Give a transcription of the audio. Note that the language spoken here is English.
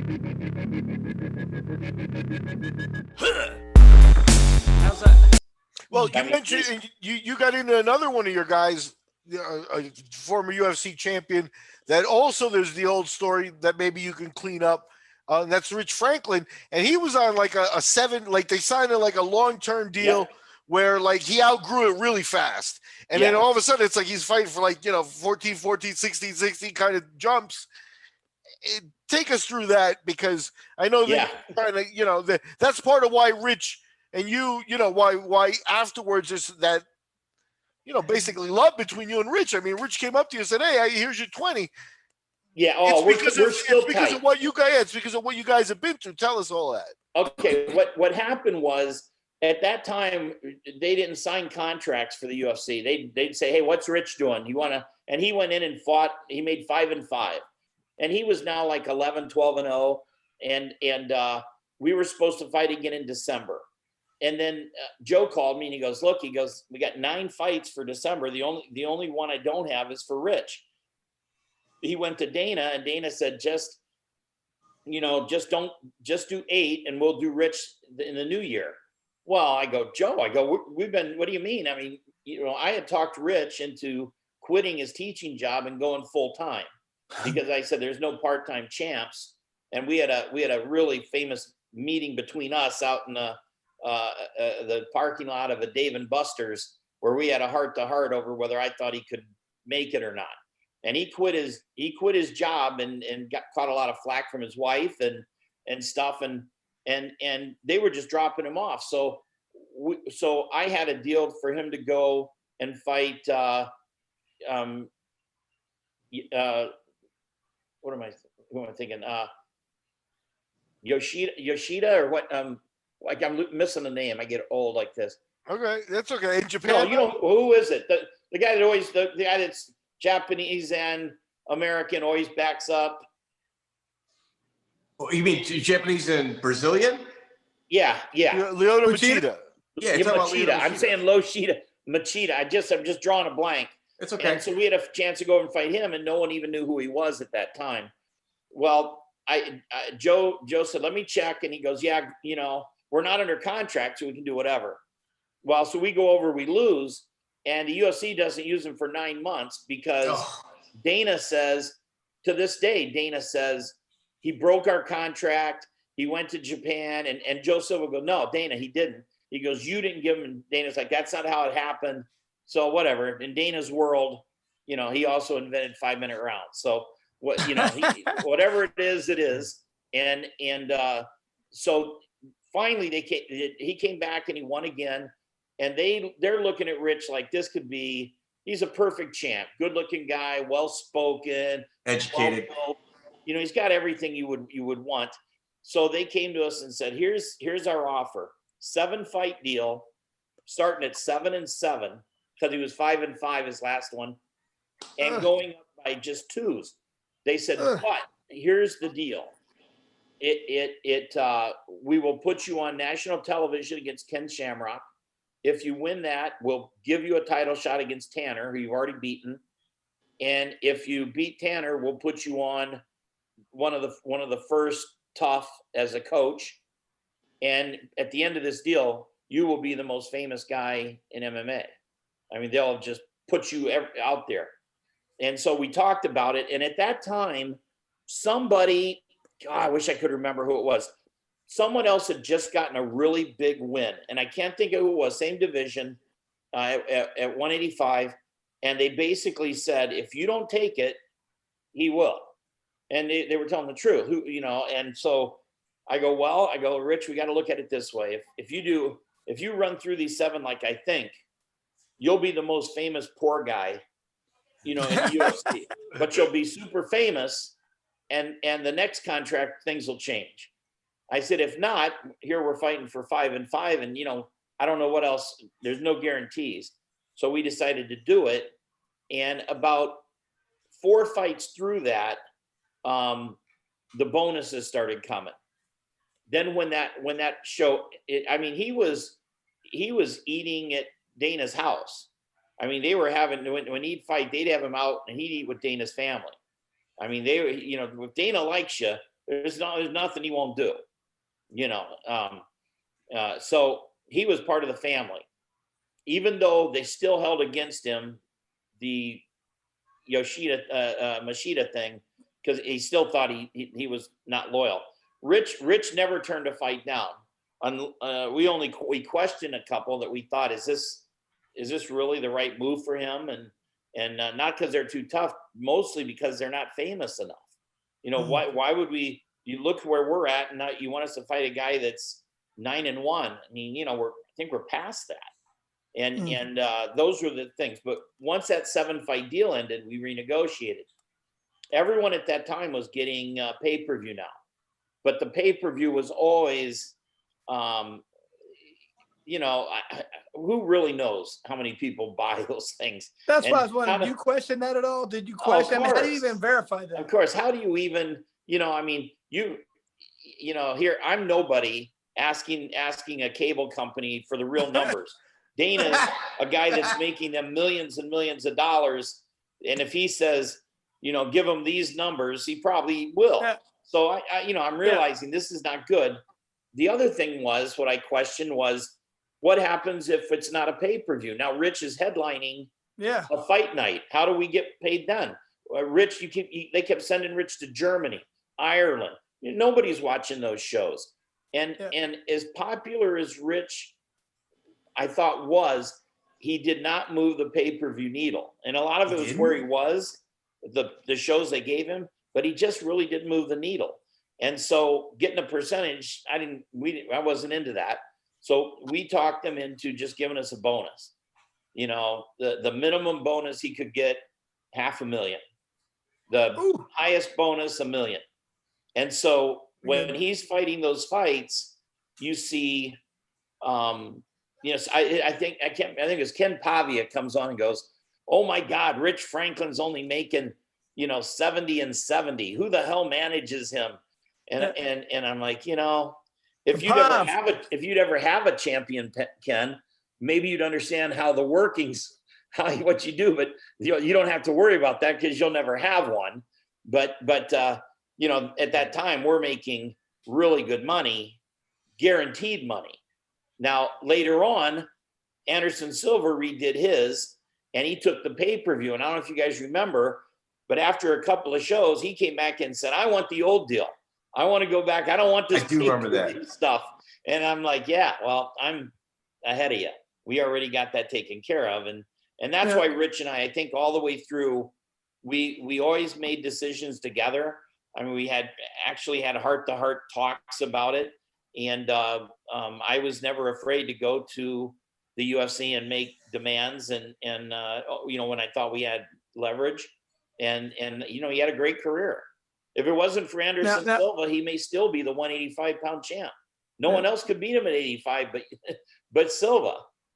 How's that? Well, you mentioned you got into another one of your guys, a former UFC champion. That also there's the old story that maybe you can clean up. And that's Rich Franklin, and he was on like a seven, like they signed a like a long term deal. Yep. Where like he outgrew it really fast. And then all of a sudden it's like he's fighting for like, 14, 14, 16, 16 kind of jumps. Take us through that, because I know that you're trying to, that's part of why Rich and why afterwards is that, basically love between you and Rich. I mean, Rich came up to you and said, "Hey, here's your 20." Yeah. Oh, we're still it's because tight. of what you guys. It's because of what you guys have been through. Tell us all that. Okay. What happened was, at that time, they didn't sign contracts for the UFC. They'd say, "Hey, what's Rich doing? You want to?" And he went in and fought. He made 5-5, and he was now like 11, 12-0. And we were supposed to fight again in December. And then Joe called me and he goes, "Look," he goes, "we got 9 fights for December. The only one I don't have is for Rich." He went to Dana, and Dana said, "Just do 8, and we'll do Rich in the new year." Well, I go, "Joe," we've been, what do you mean? I mean, I had talked Rich into quitting his teaching job and going full time, because I said there's no part-time champs. And we had a really famous meeting between us out in the parking lot of a Dave and Buster's, where we had a heart-to-heart over whether I thought he could make it or not. And he quit his job and caught a lot of flack from his wife and stuff. And they were just dropping him off. So I had a deal for him to go and fight. Who am I thinking? Yoshida or what? Like, I'm missing the name. I get old like this. Okay, that's okay. In Japan, No, who is it? The guy that always the guy that's Japanese and American, always backs up. Oh, you mean Japanese and Brazilian? Yeah. Lyoto Machida. Yeah, Machida. I'm saying Machida. I'm just drawing a blank. It's okay. And so we had a chance to go over and fight him, and no one even knew who he was at that time. Well, Joe said, "Let me check," and he goes, "Yeah, we're not under contract, so we can do whatever." Well, so we go over, we lose, and the UFC doesn't use him for 9 months because Dana says, to this day, he broke our contract. He went to Japan, and Joe Silva goes, "No, Dana, he didn't." He goes, "You didn't give him." And Dana's like, "That's not how it happened." So whatever. In Dana's world, he also invented 5-minute rounds. So whatever it is, it is. And so finally he came back and he won again. And they're looking at Rich like, this could be, he's a perfect champ, good looking guy, well spoken, educated. He's got everything you would want. So they came to us and said, here's our offer. 7-fight deal, starting at 7-7, because he was 5-5 his last one, and going up by just 2s. They said, but here's the deal. We will put you on national television against Ken Shamrock. If you win that, we'll give you a title shot against Tanner, who you've already beaten. And if you beat Tanner, we'll put you on one of the first Tough as a coach. And at the end of this deal, you will be the most famous guy in MMA. I mean, they'll just put you out there. And so we talked about it. And at that time, somebody, I wish I could remember who it was. Someone else had just gotten a really big win. And I can't think of who it was, same division at 185. And they basically said, if you don't take it, he will. And they were telling the truth, and so I go, "Rich, we got to look at it this way. If you run through these 7 like I think, you'll be the most famous poor guy, in UFC. But you'll be super famous, and the next contract, things will change." I said, "If not, here we're fighting for 5-5, and I don't know what else. There's no guarantees." So we decided to do it, and about 4 fights through that, the bonuses started coming. Then when that show, he was eating at Dana's house. I mean, they were having, when he'd fight, they'd have him out and he'd eat with Dana's family. I mean, if Dana likes you, There's nothing he won't do, you know. So he was part of the family, even though they still held against him the Machida thing, because he still thought he was not loyal. Rich never turned a fight down. We questioned a couple that we thought, is this really the right move for him? And not because they're too tough, mostly because they're not famous enough. You know, why would we? You look where we're at, and now you want us to fight a guy that's 9-1. I mean, you know, I think we're past that. And those were the things. But once that 7-fight deal ended, we renegotiated. Everyone at that time was getting pay-per-view now, but the pay-per-view was always, you know, who really knows how many people buy those things? That's why I was wondering, did you question that at all? Did you question? I mean, how do you even verify that? Of course. How do you even, you know, I mean, you know, here, I'm nobody asking a cable company for the real numbers. Dana's a guy that's making them millions and millions of dollars. And if he says, you know, give him these numbers, he probably will. Yeah. So I you know, I'm realizing this is not good. The other thing was, what I questioned was, what happens if it's not a pay-per-view? Now Rich is headlining a fight night. How do we get paid then? Rich, they kept sending Rich to Germany, Ireland. You know, nobody's watching those shows. And as popular as Rich, I thought, he did not move the pay-per-view needle. And a lot of it was where he was, the shows they gave him, but he just really didn't move the needle. And so getting a percentage, I wasn't into that. So we talked him into just giving us a bonus. You know, the minimum bonus he could get, $500,000. The highest bonus, $1 million. And so when he's fighting those fights, you see, you know, I think it's Ken Pavia comes on and goes, "Oh my God, Rich Franklin's only making, you know, 70 and 70. Who the hell manages him?" And I'm like, you know, if you'd ever have a champion, Ken, maybe you'd understand how the workings, what you do, but you don't have to worry about that because you'll never have one. But you know, at that time we're making really good money, guaranteed money. Now, later on, Anderson Silva redid his, and he took the pay-per-view. And I don't know if you guys remember, but after a couple of shows, he came back and said, "I want the old deal. I want to go back. I don't want this pay-per-view stuff." And I'm like, yeah, well, I'm ahead of you. We already got that taken care of. And that's why Rich and I think all the way through, we always made decisions together. I mean, we actually had heart-to-heart talks about it. And I was never afraid to go to the UFC and make demands and you know, when I thought we had leverage, and you know, he had a great career. If it wasn't for Anderson Silva, he may still be the 185-pound champ. No one else could beat him at 85, but Silva.